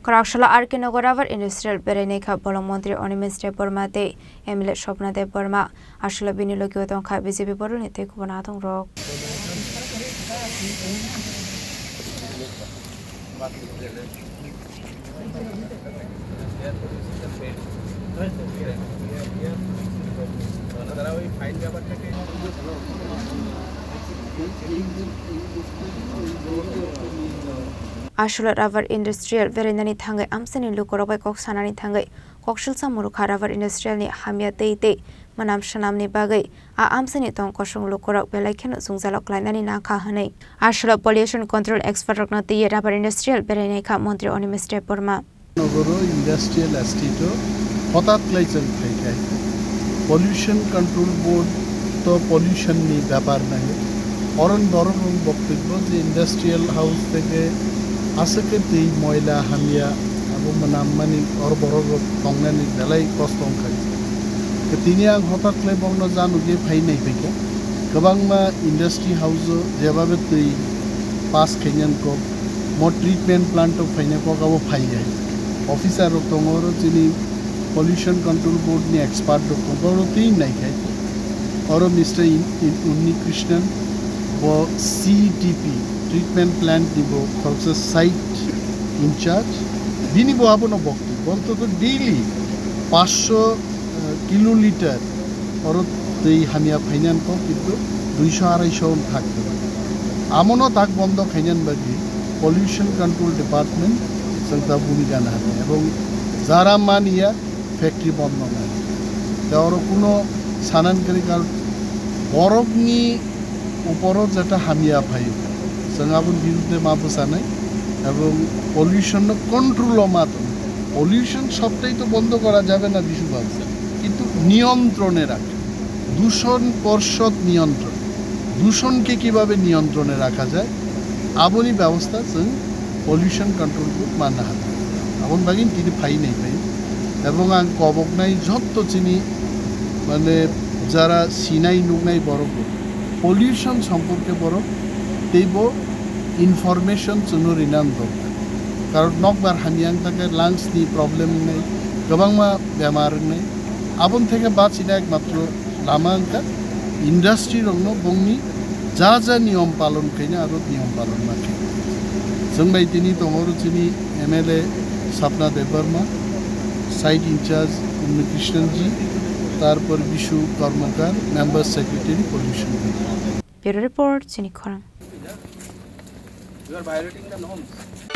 Karakshla RK Nagaravar Industrial Bereneka Bolong Montri Onimis Debormate, Emilet Shopna de Burma, Ashla Binilogio Kai BCB Borunete Kubanatong Rock. Ashula Ravar Industrial Verenani Tangai Amsani Lukorobai Koksanani Tangai Kokshilsa Muruka Ravar Industrial ni Hamia Teite Manam Shanamni Bagai Amsani Tong Koshung Lukorok Belakan Zungzalok Lanani Naka Hane Ashula Pollution Control Expert Nati Ravar Industrial Bereneka Montri Onimis Deborma Nogoro Industrial Estate Hotat Clayton Clay Pollution Control Board to pollution ni ব্যাপার নাই অরণ বরণ বক্তব্য যে industrial house থেকে আসকে তেই ময়লা হামিয়া এবং নামমানি or বড় তংনানি বেলাই কষ্ট খাই তিনি আং হঠাৎ লাই বংন জানু যে ফাই নাই ফেকে गोबां मा इंडस्ट्री हाउस जेबाबे तै पास खेयन को मो ट्रीटमेंट प्लांट तो फाइने को गावो फाइ जाय ऑफिसर तंगरो जिनि पोल्यूशन कंट्रोल बोर्ड नि एक्सपर्ट तो को तीन नाही खाय और मिस्टर उन्नी कृष्णन वो सीटीपी ट्रीटमेंट प्लांट दिबो खरस साइट इंचार्ज बिनि बो आपन बक्ति बोलतो तो डेली 500 किलोलीटर और तै हामिया फाइनान को किन्तु 200-250 থাকতে আমনো তাক বন্ধ খাইনান বাকি পলিউশন কন্ট্রোল ডিপার্টমেন্ট সংস্থা ভূমিকা না এবং যারা মানিয়া ফ্যাক্টরি বন্ধ না তার কোনো সানানকারী কারণ বরফনি উপরও যেটা হামিয়া ফাই সঙ্গাবন বিরুদ্ধে মাপসা নাই এবং পলিউশন কন্ট্রোল মাত্র পলিউশন সবটাই তো বন্ধ করা যাবে না বিশু ভাবছে কিন্তু নিয়ন্ত্রণে রাখে দূষণ পর্ষদ নিয়ন্ত্রণ দূষণকে কিভাবে নিয়ন্ত্রণে রাখা যায় আবনি ব্যবস্থা जों পলিউশন কন্ট্রোল বোর্ড মানা হবে আমন বাগিন তিনি ফাই নাই পাই এবং আং কবকনাই যত চিনি মানে যারা সিনাই নুগনাই বড় পলিউশন সম্পর্কে বড় তেইব ইনফরমেশন জন্য রিনাম দরকার কারণ নকবার হামিয়াং থাকে লাংস নি প্রবলেম নেই গোবাংমা বেমার নেই আবন থেকে বাঁচিনা একমাত্র লামাঙ্কা ইন্ডাস্ট্রি রংনো বংনি যা যা নিয়ম পালন খাইনা আর নিয়ম পালন না খাই जों बायदिनि दङर जोंनि एमएलए सपना देबबर्मा साइट इंचार्ज उन्नी कृष्णन जी तारपर विशु कर्मकार member secretary pollution bureau report चिनी खरं You are violating the norms.